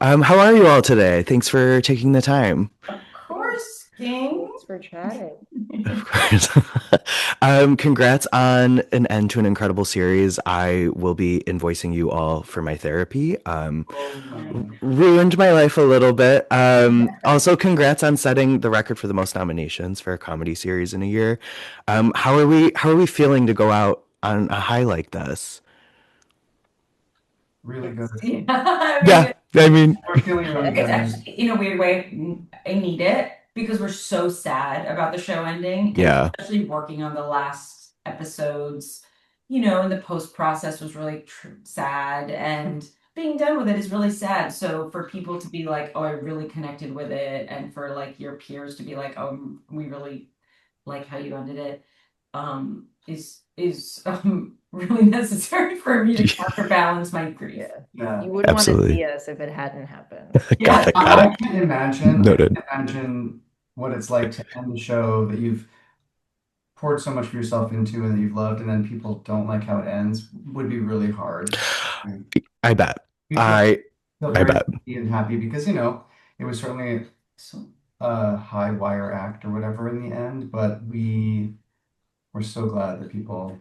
How are you all today? Thanks for taking the time. Of course, King. Thanks for chatting. Of course. Congrats on an end to an incredible series. I will be invoicing you all for my therapy. Oh my. Ruined my life a little bit. Also, congrats on setting the record for the most nominations for a comedy series in a year. How are we feeling to go out on a high like this? Really It's good. yeah, I mean, Yeah, I mean, We're feeling really it's good. actually in a weird way, I need it because we're so sad about the show ending, and yeah. especially working on the last episodes, and the post process was really sad, and being done with it is really sad. So for people to be like, "Oh, I really connected with it," and for like your peers to be like, "Oh, we really like how you ended it," is really necessary for me to counterbalance my grief. Yeah. Yeah. You wouldn't want to Absolutely. see us if it hadn't happened. Got Yeah. it, got I it. can't imagine. I Noted. can't imagine what it's like to end the show that you've poured so much of yourself into and that you've loved, and then people don't like how it ends. Would be really hard. I bet. We I feel I very bet. lucky and happy because it was certainly So a high wire act or whatever in the end, but we were so glad that people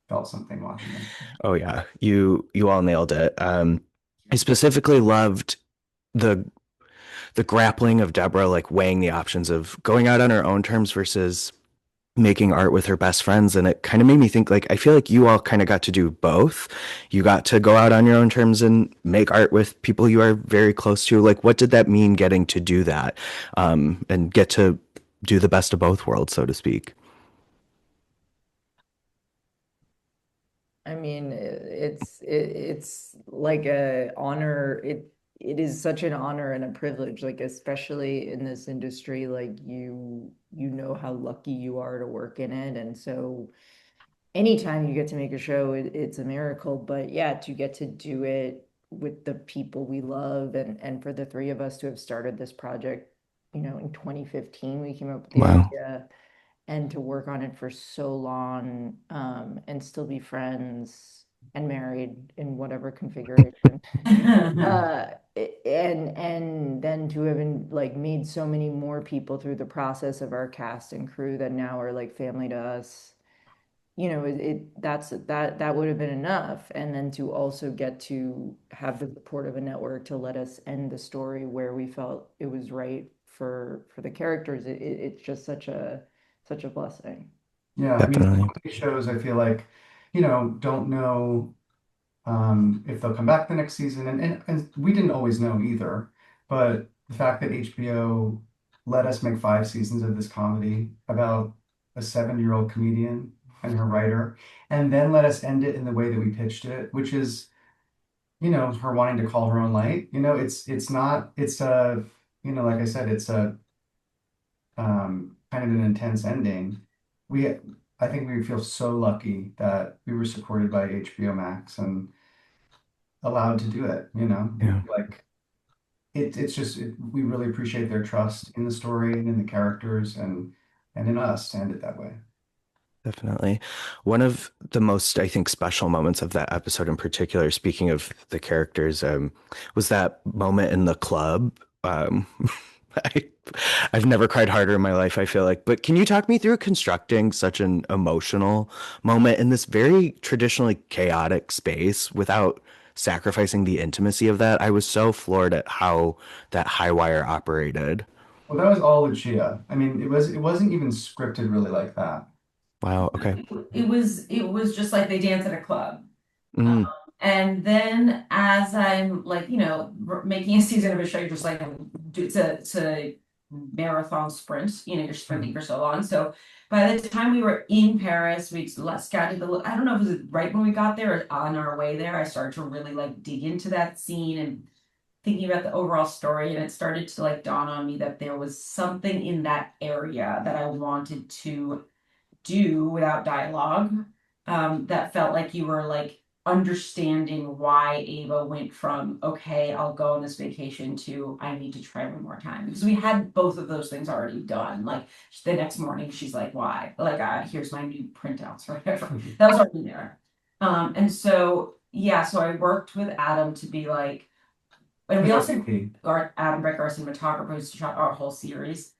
felt something watching it. Oh yeah, you all nailed it. I specifically loved the the grappling of Deborah, like weighing the options of going out on her own terms versus making art with her best friends. And it kind of made me think, like, I feel like you all kind of got to do both. You got to go out on your own terms and make art with people you are very close to. Like, what did that mean getting to do that? And get to do the best of both worlds, so to speak. I mean, it's like a honor. It is such an honor and a privilege, like especially in this industry, like you know how lucky you are to work in it. And so anytime you get to make a show, it's a miracle. But yeah, to get to do it with the people we love and for the three of us to have started this project, in 2015, we came up with the Wow. idea and to work on it for so long, and still be friends and married in whatever configuration. uh, and then to have like made so many more people through the process of our cast and crew that now are like family to us. That would have been enough. And then to also get to have the support of a network to let us end the story where we felt it was right for the characters, it's just such a blessing. Yeah, I mean, Definitely. comedy shows, I feel like, don't know if they'll come back the next season. And we didn't always know either. But the fact that HBO let us make 5 seasons of this comedy about a 7-year-old comedian and her writer, and then let us end it in the way that we pitched it, which is, her wanting to call her own light. It's not, it's a, like I said, it's a kind of an intense ending. We, I think we feel so lucky that we were supported by HBO Max and allowed to do it. We Yeah. feel like we really appreciate their trust in the story and in the characters and in us to end it that way. Definitely. One of the most, I think, special moments of that episode in particular, speaking of the characters, was that moment in the club. I, I've never cried harder in my life, I feel like. But can you talk me through constructing such an emotional moment in this very traditionally chaotic space without sacrificing the intimacy of that? I was so floored at how that high wire operated. Well, that was all Lucia. I mean, it wasn't even scripted really like that. Wow. Okay. it was just like they dance at a club. Um, Mm, and then as I'm like, making a season of a show, you're just like it's a marathon sprint, you're sprinting Mhm. for so long. So by the time we were in Paris, we scouted I don't know if it was right when we got there or on our way there, I started to really like dig into that scene and thinking about the overall story, and it started to like dawn on me that there was something in that area that I wanted to do without dialogue, that felt like you were like understanding why Ava went from okay, I'll go on this vacation to I need to try one more time, because we had both of those things already done. Like the next morning she's like, why, like, here's my new printouts or whatever. That was already there. And so yeah, so I worked with Adam to be like, And we Who's our also, CP? our Adam Brecker, our cinematographer, who's shot our whole series.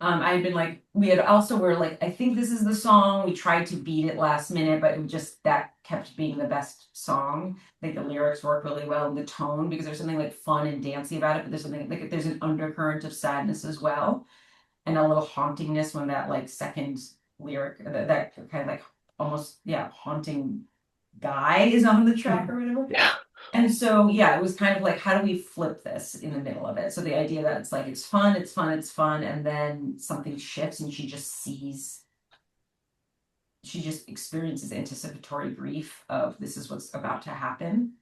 I had been like, we had also were like, I think this is the song. We tried to beat it last minute, but it just that kept being the best song. I think the lyrics work really well, and the tone, because there's something like fun and dancey about it, but there's something like there's an undercurrent of sadness as well, and a little hauntingness when that like second lyric, that kind of like almost, yeah, haunting guy is on the track or whatever. Yeah. And so, yeah, it was kind of like, how do we flip this in the middle of it? So the idea that it's like, it's fun, it's fun, it's fun, and then something shifts and she just experiences anticipatory grief of this is what's about to happen.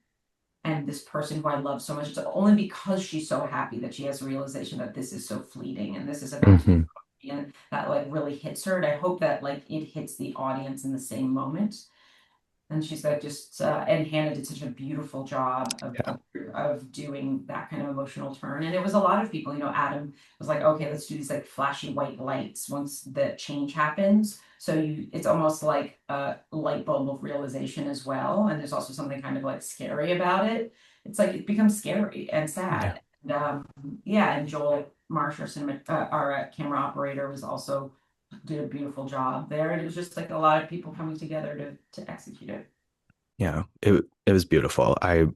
And this person who I love so much, it's only because she's so happy that she has a realization that this is so fleeting and this is about to Hmm. be, and that like really hits her. And I hope that like it hits the audience in the same moment. And she's like just and Hannah did such a beautiful job Yeah. of doing that kind of emotional turn. And it was a lot of people, Adam was like, okay, let's do these like flashy white lights once the change happens. So it's almost like a light bulb of realization as well. And there's also something kind of like scary about it. It's like it becomes scary and Yeah. sad. And yeah, and Joel Marsh, our camera operator, was also did a beautiful job there, and it was just like a lot of people coming together to execute it. Yeah. It was beautiful. I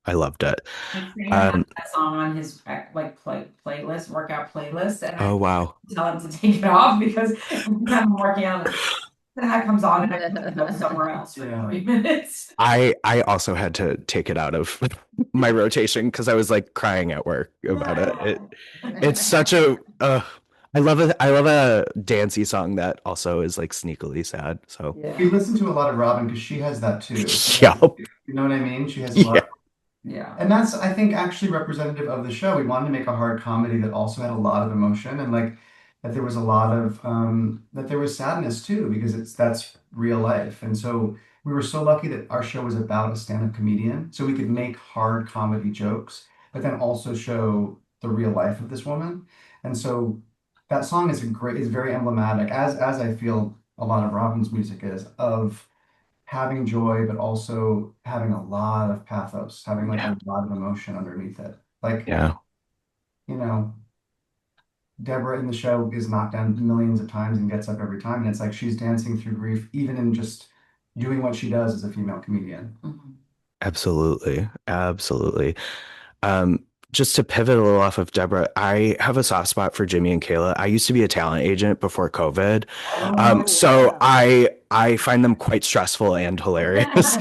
loved it. And Trina has Um, that song on his like playlist, workout playlist, and I oh wow. tell him to take it off because I'm working on it. Then that comes on and I have to go somewhere else for Yeah. 3 minutes. I also had to take it out of my rotation because I was like crying at work about it. It's such a I love a dancey song that also is like sneakily sad. So We Yeah. listen to a lot of Robyn because she has that too. yeah. You know what I mean? She has a lot. Yeah. Yeah. And that's, I think, actually representative of the show. We wanted to make a hard comedy that also had a lot of emotion and like that there was a lot of that there was sadness too, because that's real life. And so we were so lucky that our show was about a stand-up comedian, so we could make hard comedy jokes, but then also show the real life of this woman. And so that song is very emblematic, as I feel a lot of Robin's music is, of having joy, but also having a lot of pathos, having like Yeah. a lot of emotion underneath it. Like, Yeah. you know, Deborah in the show is knocked down millions of times and gets up every time. And it's like she's dancing through grief, even in just doing what she does as a female comedian. Mhm. Absolutely. Absolutely. Um, just to pivot a little off of Deborah, I have a soft spot for Jimmy and Kayla. I used to be a talent agent before COVID. Oh, So wow. I find them quite stressful and hilarious.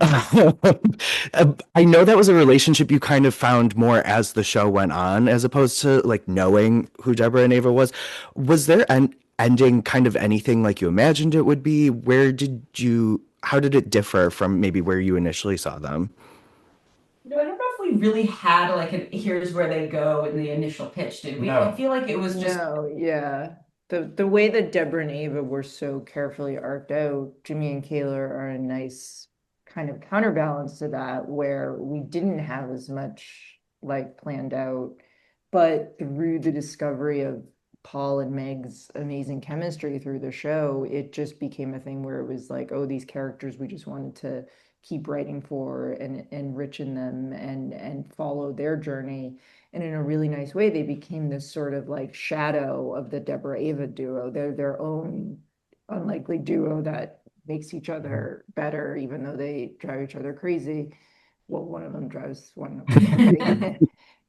I know that was a relationship you kind of found more as the show went on, as opposed to like knowing who Deborah and Ava was. Was there an ending kind of anything like you imagined it would be? How did it differ from maybe where you initially saw them? I don't know if we really had like here's where they go in the initial pitch, did we? I No. feel like it was just No, yeah. The way that Deborah and Ava were so carefully arced out, Jimmy and Kayla are a nice kind of counterbalance to that, where we didn't have as much like planned out, but through the discovery of Paul and Meg's amazing chemistry through the show, it just became a thing where it was like, oh, these characters we just wanted to keep writing for and enrichen them and follow their journey. And in a really nice way, they became this sort of like shadow of the Deborah Ava duo. They're their own unlikely duo that makes each other better, even though they drive each other crazy. Well, one of them drives one of them crazy.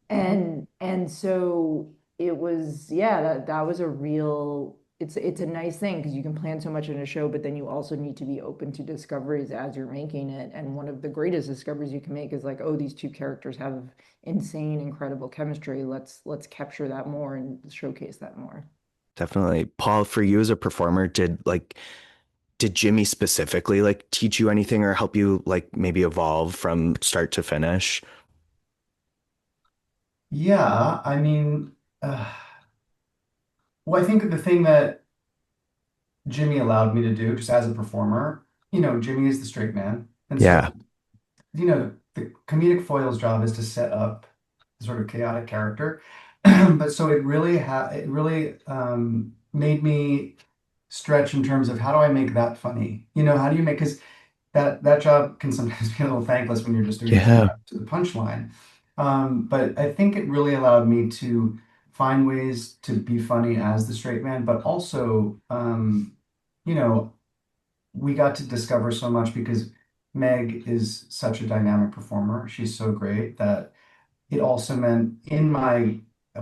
And so it was, yeah, that was a real, it's a nice thing because you can plan so much in a show, but then you also need to be open to discoveries as you're making it. And one of the greatest discoveries you can make is like, oh, these two characters have insane, incredible chemistry. Let's capture that more and showcase that more. Definitely. Paul, for you as a performer, did Jimmy specifically like teach you anything or help you like maybe evolve from start to finish? Yeah, I mean, well, I think the thing that Jimmy allowed me to do just as a performer, Jimmy is the straight man. And so, Yeah. the comedic foil's job is to set up the sort of chaotic character. But so it really made me stretch in terms of how do I make that funny? How do you make, because that job can sometimes be a little thankless when you're just doing the Yeah. setup to the punchline. But I think it really allowed me to find ways to be funny as the straight man, but also, you know, we got to discover so much because Meg is such a dynamic performer. She's so great that it also meant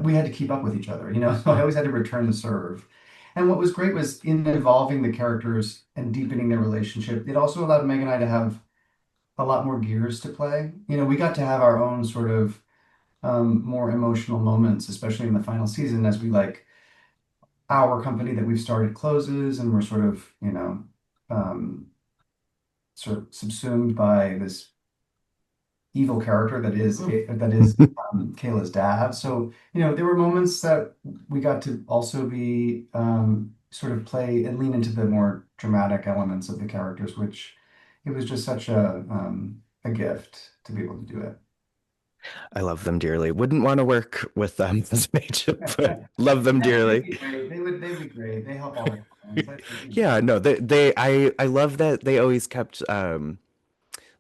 we had to keep up with each other, so I always had to return the serve. And what was great was in evolving the characters and deepening their relationship, it also allowed Meg and I to have a lot more gears to play. We got to have our own sort of more emotional moments, especially in the final season, as our company that we've started closes and we're um, sort of subsumed by this evil character Kayla's dad. So, there were moments that we got to also be sort of play and lean into the more dramatic elements of the characters, which it was just such a gift to be able to do it. I love them dearly. Wouldn't want to work with them as an agent, but Yeah, love them they'd dearly. be great. They'd be great. They help all the clients. Yeah, no, I love that they always kept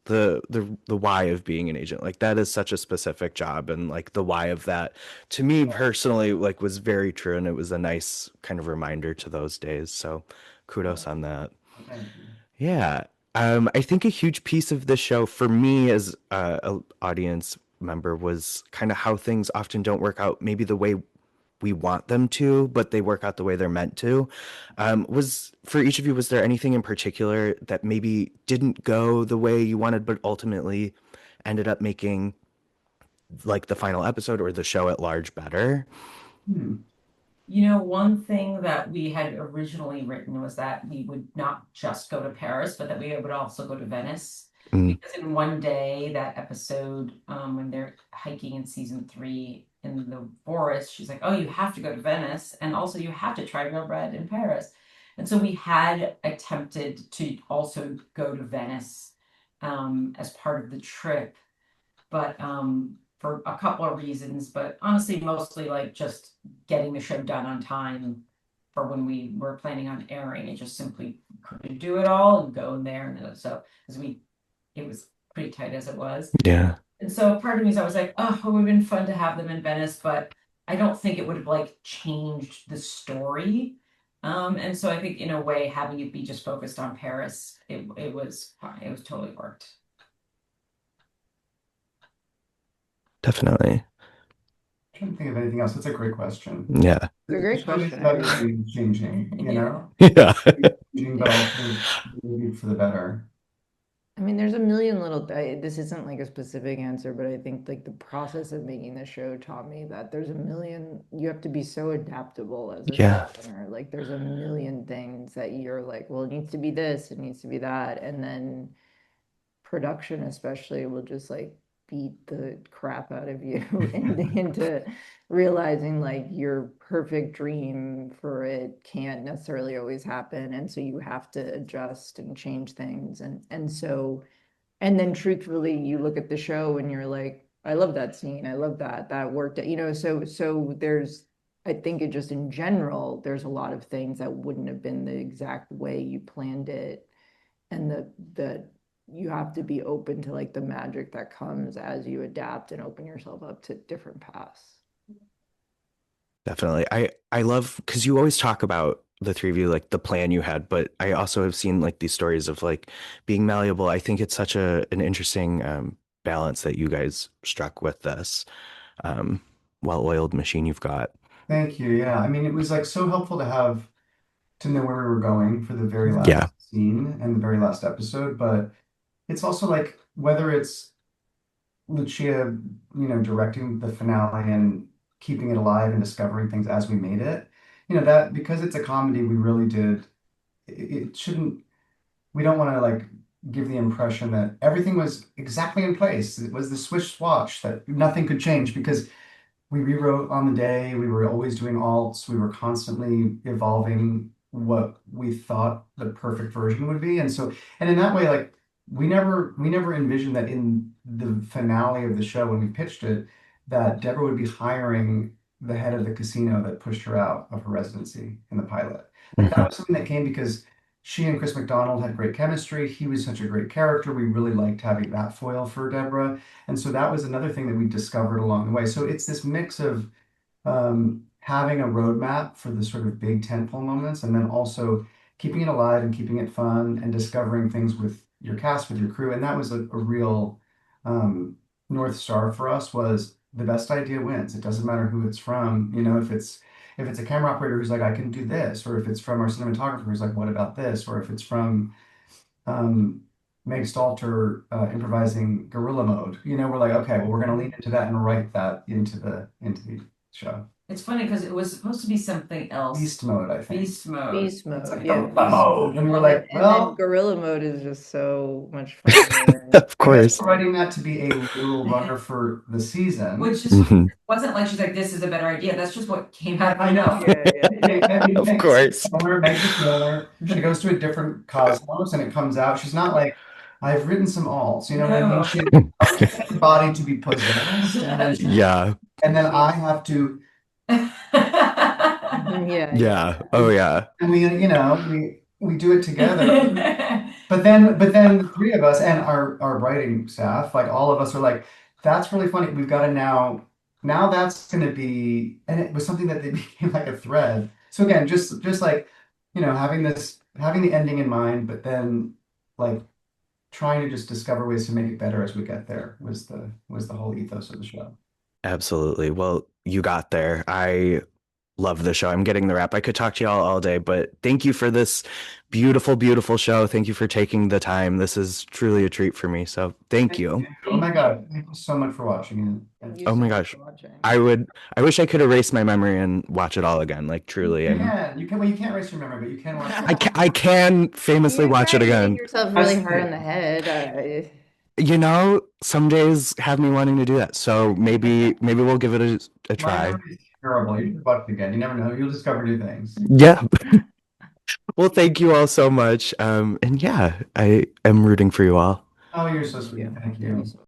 the why of being an agent. Like that is such a specific job, and like the why of that to me Yeah, personally like was very true, and it was a nice kind of reminder to those days. So yeah. kudos on that. Well, thank you. Yeah. I think a huge piece of the show for me as a audience member was kind of how things often don't work out maybe the way we want them to, but they work out the way they're meant to. Was for each of you, was there anything in particular that maybe didn't go the way you wanted, but ultimately ended up making like the final episode or the show at large better? Hmm. One thing that we had originally written was that we would not just go to Paris, but that we would also go to Venice. Mm, Because in one day, that episode, when they're hiking in season 3 in the forest, she's like, "Oh, you have to go to Venice, and also you have to try real bread in Paris." And so we had attempted to also go to Venice, as part of the trip, but for a couple of reasons, but honestly, mostly like just getting the show done on time for when we were planning on airing. It just simply couldn't do it all and go in there. And so as it was pretty tight as it was. yeah, And so part of me is I was like, oh, it would have been fun to have them in Venice, but I don't think it would have like changed the story. And so I think in a way, having it be just focused on Paris, it was fine. It was totally worked. definitely. Trying to think of anything else. That's a great question. Yeah. It's a The great show is question. I about mean, changing, Yeah. Yeah. changing, but also maybe for the better. there's a million little, this isn't like a specific answer, but I think like the process of making the show taught me that there's a million, you have to be so adaptable as a Yeah. showrunner. Like there's a million things that you're like, well, it needs to be this, it needs to be that. And then production especially will just like beat the crap out of you into realizing like your perfect dream for it can't necessarily always happen, and so you have to adjust and change things, and then truthfully you look at the show and you're like, I love that scene, I love that worked, so there's, I think it just in general there's a lot of things that wouldn't have been the exact way you planned it, and the you have to be open to like the magic that comes as you adapt and open yourself up to different paths. Definitely. I love because you always talk about the three of you, like the plan you had, but I also have seen like these stories of like being malleable. I think it's such an interesting balance that you guys struck with this um, well-oiled machine you've got. Thank you. Yeah. I mean, it was so helpful to know where we were going for the very Yeah. last scene and the very last episode, but it's also like whether it's Lucia, directing the finale and keeping it alive and discovering things as we made it, that because it's a comedy, we really did, it shouldn't, we don't want to give the impression that everything was exactly in place. It was the switch swatch that nothing could change because we rewrote on the day. We were always doing alts. We were constantly evolving what we thought the perfect version would be. And in that way, we never envisioned that in the finale of the show when we pitched it, that Deborah would be hiring the head of the casino that pushed her out of her residency in the pilot. Like that Mhm. was something that came because she and Chris McDonald had great chemistry. He was such a great character. We really liked having that foil for Deborah. And so that was another thing that we discovered along the way. So it's this mix of having a roadmap for the sort of big tentpole moments, and then also keeping it alive and keeping it fun and discovering things with your cast, with your crew. And that was a real North Star for us, was the best idea wins. It doesn't matter who it's from, if it's a camera operator who's like, I can do this, or if it's from our cinematographer who's like, what about this? Or if it's from Meg Stalter improvising guerrilla mode, we're like, okay, well, we're going to lean into that and write that into the show. It's funny because it was supposed to be something else. Beast mode, I think. Beast mode. Beast mode, It's like yeah. the mode, and we're like, And well, then gorilla mode is just so much fun. Of I guess course. we're writing that to be a literal runner for the season. Which is Mhm. wasn't like she's like, this is a better idea. That's just what came out of I her know. mouth. Of course. She goes to a different cosmos and it comes out. She's not like, I've written some alts, you know what I mean? No. She has the body to be possessed, Yeah. and then I have to, Yeah. Oh, yeah. and we do it together. But then the three of us and our writing staff, like all of us, are like, that's really funny. We've got to now that's going to be, and it was something that they became like a thread. So again, just like having the ending in mind, but then like trying to just discover ways to make it better as we get there was the whole ethos of the show. Absolutely. Well, you got there. I love the show. I'm getting the wrap. I could talk to y'all all day, but thank you for this beautiful, beautiful show. Thank you for taking the time. This is truly a treat for me. So thank you. Oh my God, thank you so much for watching it. Oh my gosh. I wish I could erase my memory and watch it all again. Like truly. You And can, well, you can't erase your memory, but you can watch it. I can famously watch it again. Yourself really hard on the head. Some days have me wanting to do that. So maybe we'll give it a My try. memory is terrible. You should watch it again. You never know. You'll discover new things. Yeah. Well, thank you all so much. And yeah, I am rooting for you all. Oh, you're so sweet. Thank you.